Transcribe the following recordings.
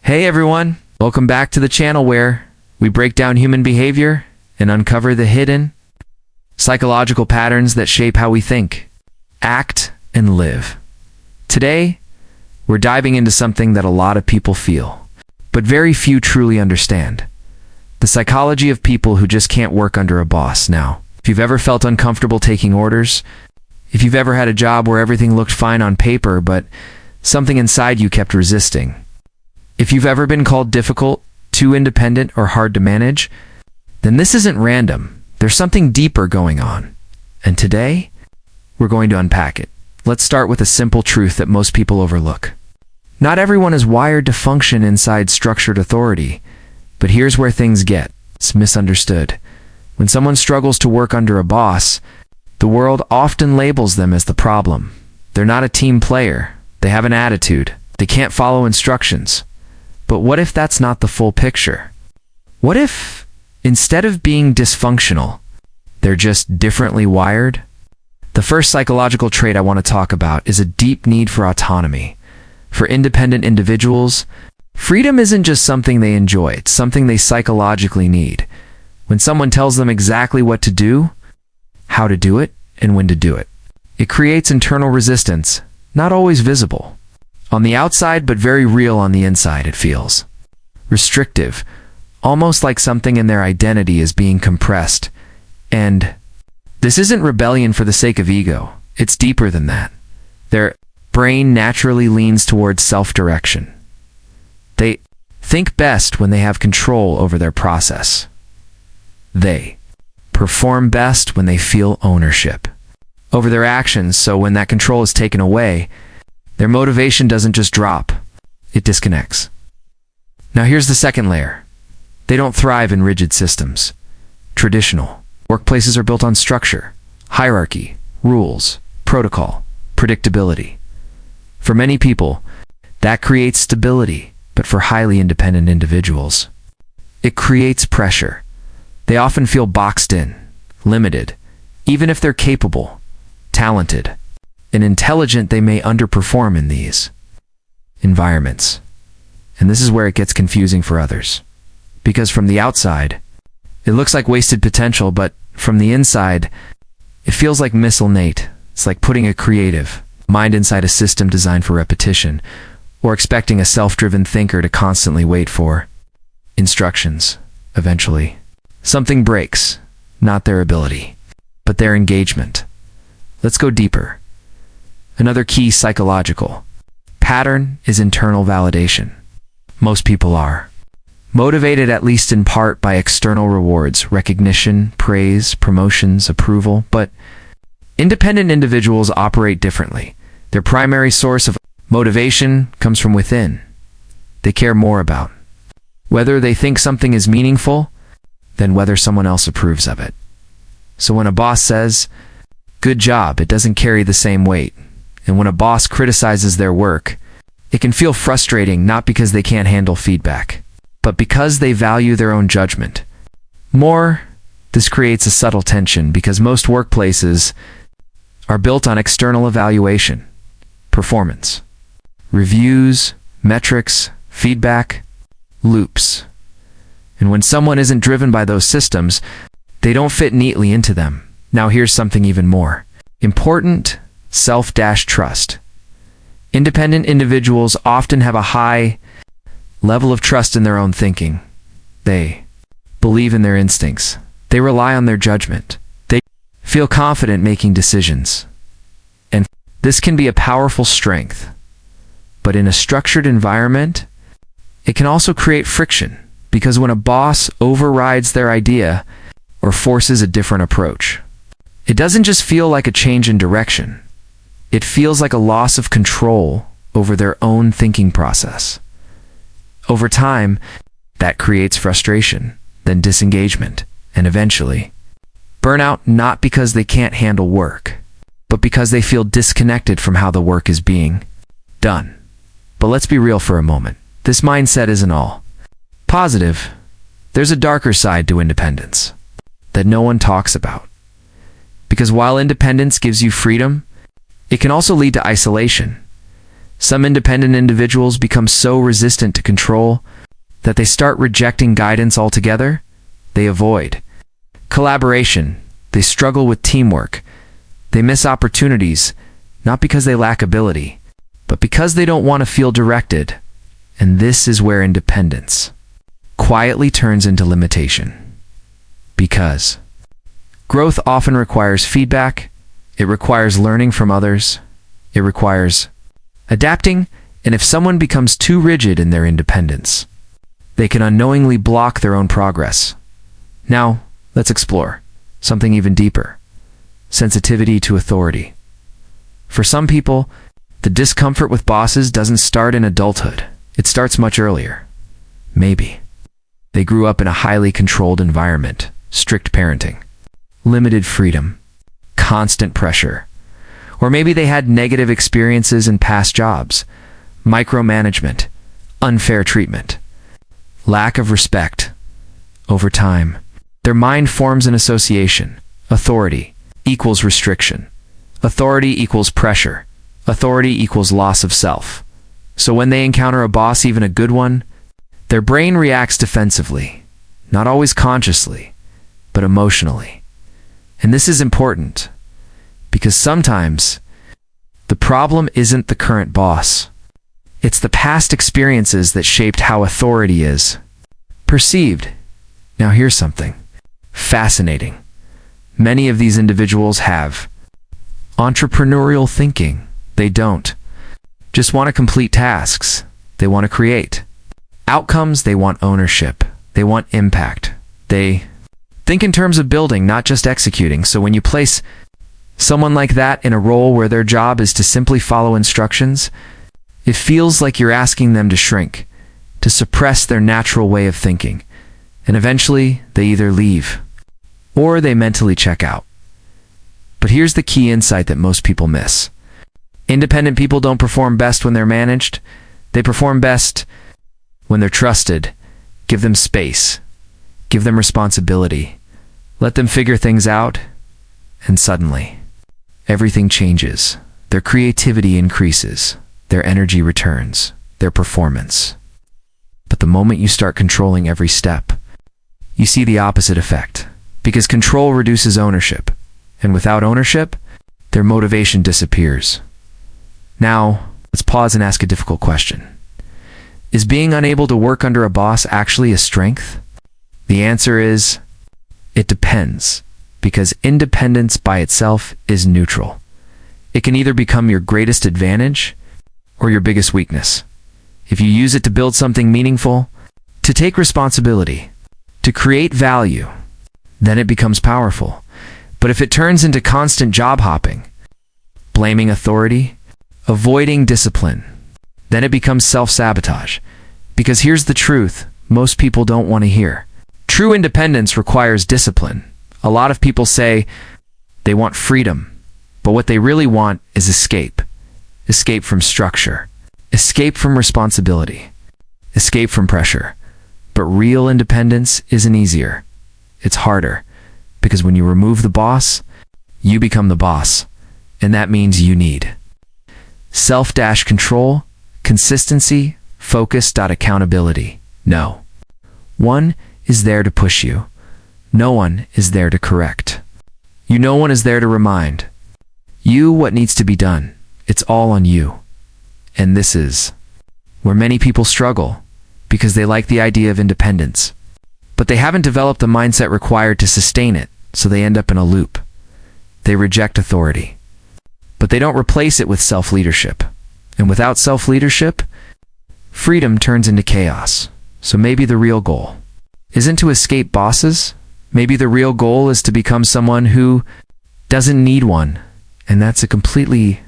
Hey everyone, welcome back to the channel where we break down human behavior and uncover the hidden psychological patterns that shape how we think, act, and live. Today, we're diving into something that a lot of people feel, but very few truly understand. The psychology of people who just can't work under a boss. Now, if you've ever felt uncomfortable taking orders, if you've ever had a job where everything looked fine on paper, but something inside you kept resisting, if you've ever been called difficult, too independent, or hard to manage, then this isn't random. There's something deeper going on. And today, we're going to unpack it. Let's start with a simple truth that most people overlook. Not everyone is wired to function inside structured authority, but here's where things get misunderstood. When someone struggles to work under a boss, the world often labels them as the problem. They're not a team player. They have an attitude. They can't follow instructions. But what if that's not the full picture? What if, instead of being dysfunctional, they're just differently wired? The first psychological trait I want to talk about is a deep need for autonomy. For independent individuals, freedom isn't just something they enjoy, it's something they psychologically need. When someone tells them exactly what to do, how to do it, and when to do it, it creates internal resistance, not always visible. On the outside, but very real on the inside, it feels restrictive, almost like something in their identity is being compressed. And this isn't rebellion for the sake of ego. It's deeper than that. Their brain naturally leans towards self-direction. They think best when they have control over their process. They perform best when they feel ownership over their actions, so when that control is taken away, their motivation doesn't just drop, it disconnects. Now here's the second layer. They don't thrive in rigid systems. Traditional workplaces are built on structure, hierarchy, rules, protocol, predictability. For many people, that creates stability, but for highly independent individuals, it creates pressure. They often feel boxed in, limited, even if they're capable, talented, and intelligent. They may underperform in these environments. And this is where it gets confusing for others. Because from the outside, it looks like wasted potential, but from the inside, it feels like misalignment. It's like putting a creative mind inside a system designed for repetition, or expecting a self-driven thinker to constantly wait for instructions. Eventually, something breaks, not their ability, but their engagement. Let's go deeper. Another key psychological pattern is internal validation. Most people are motivated, at least in part, by external rewards, recognition, praise, promotions, approval, but independent individuals operate differently. Their primary source of motivation comes from within. They care more about whether they think something is meaningful than whether someone else approves of it. So when a boss says, "Good job," it doesn't carry the same weight. And when a boss criticizes their work, it can feel frustrating, not because they can't handle feedback, but because they value their own judgment more. This creates a subtle tension because most workplaces are built on external evaluation, performance, reviews, metrics, feedback, loops. And when someone isn't driven by those systems, they don't fit neatly into them. Now here's something even more important: self-trust. Independent individuals often have a high level of trust in their own thinking. They believe in their instincts. They rely on their judgment. They feel confident making decisions. And this can be a powerful strength. But in a structured environment, it can also create friction, because when a boss overrides their idea or forces a different approach, it doesn't just feel like a change in direction. It feels like a loss of control over their own thinking process. Over time, that creates frustration, then disengagement, and eventually burnout, not because they can't handle work, but because they feel disconnected from how the work is being done. But let's be real for a moment. This mindset isn't all positive. There's a darker side to independence that no one talks about. Because while independence gives you freedom, it can also lead to isolation. Some independent individuals become so resistant to control that they start rejecting guidance altogether. They avoid collaboration. They struggle with teamwork. They miss opportunities, not because they lack ability, but because they don't want to feel directed. And this is where independence quietly turns into limitation. Because growth often requires feedback, it requires learning from others, it requires adapting, and if someone becomes too rigid in their independence, they can unknowingly block their own progress. Now, let's explore something even deeper: sensitivity to authority. For some people, the discomfort with bosses doesn't start in adulthood. It starts much earlier. Maybe they grew up in a highly controlled environment, strict parenting, limited freedom, constant pressure. Or maybe they had negative experiences in past jobs, micromanagement, unfair treatment, lack of respect. Over time, their mind forms an association. Authority equals restriction. Authority equals pressure. Authority equals loss of self. So when they encounter a boss, even a good one, their brain reacts defensively, not always consciously, but emotionally. And this is important, because sometimes the problem isn't the current boss. It's the past experiences that shaped how authority is perceived. Now here's something fascinating. Many of these individuals have entrepreneurial thinking. They don't just want to complete tasks. They want to create outcomes. They want ownership. They want impact. They think in terms of building, not just executing. So when you place someone like that in a role where their job is to simply follow instructions, it feels like you're asking them to shrink, to suppress their natural way of thinking. And eventually, they either leave or they mentally check out. But here's the key insight that most people miss. Independent people don't perform best when they're managed. They perform best when they're trusted. Give them space. Give them responsibility. Let them figure things out. And suddenly, everything changes. Their creativity increases. Their energy returns. Their performance. But the moment you start controlling every step, you see the opposite effect. Because control reduces ownership. And without ownership, their motivation disappears. Now, let's pause and ask a difficult question. Is being unable to work under a boss actually a strength? The answer is, it depends, because independence by itself is neutral. It can either become your greatest advantage or your biggest weakness. If you use it to build something meaningful, to take responsibility, to create value, then it becomes powerful. But if it turns into constant job hopping, blaming authority, avoiding discipline, then it becomes self-sabotage. Because here's the truth most people don't want to hear. True independence requires discipline. A lot of people say they want freedom, but what they really want is escape. Escape from structure. Escape from responsibility. Escape from pressure. But real independence isn't easier. It's harder. Because when you remove the boss, you become the boss. And that means you need self-control, consistency, focus, accountability. No one is there to push you. No one is there to correct. No one is there to remind you what needs to be done. It's all on you. And this is where many people struggle, because they like the idea of independence, but they haven't developed the mindset required to sustain it, so they end up in a loop. They reject authority, but they don't replace it with self-leadership. And without self-leadership, freedom turns into chaos. So maybe the real goal isn't to escape bosses. Maybe the real goal is to become someone who doesn't need one. And that's a completely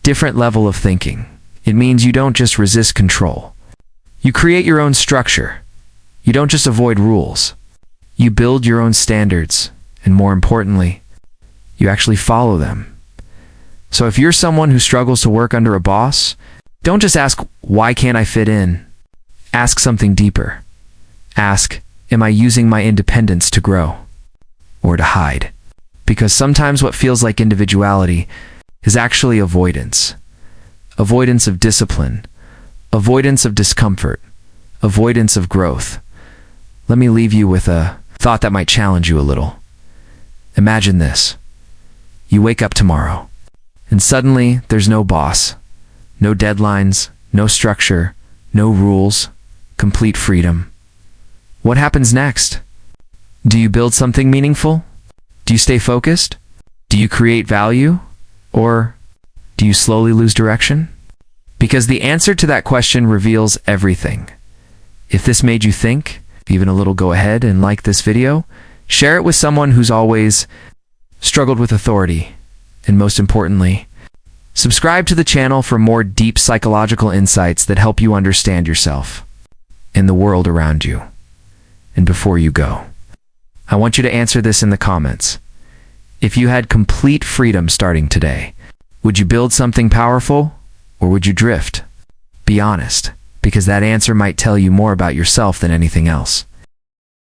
different level of thinking. It means you don't just resist control. You create your own structure. You don't just avoid rules. You build your own standards. And more importantly, you actually follow them. So if you're someone who struggles to work under a boss, don't just ask, why can't I fit in? Ask something deeper. Ask, am I using my independence to grow or to hide? Because sometimes what feels like individuality is actually avoidance. avoidance of discipline, avoidance of discomfort, avoidance of growth. Let me leave you with a thought that might challenge you a little. Imagine this. You wake up tomorrow, and suddenly there's no boss, no deadlines, no structure, no rules, complete freedom. What happens next? Do you build something meaningful? Do you stay focused? Do you create value? Or do you slowly lose direction? Because the answer to that question reveals everything. If this made you think, even a little, go ahead and like this video, share it with someone who's always struggled with authority, and most importantly, subscribe to the channel for more deep psychological insights that help you understand yourself and the world around you. And before you go, I want you to answer this in the comments. If you had complete freedom starting today, would you build something powerful, or would you drift? Be honest, because that answer might tell you more about yourself than anything else.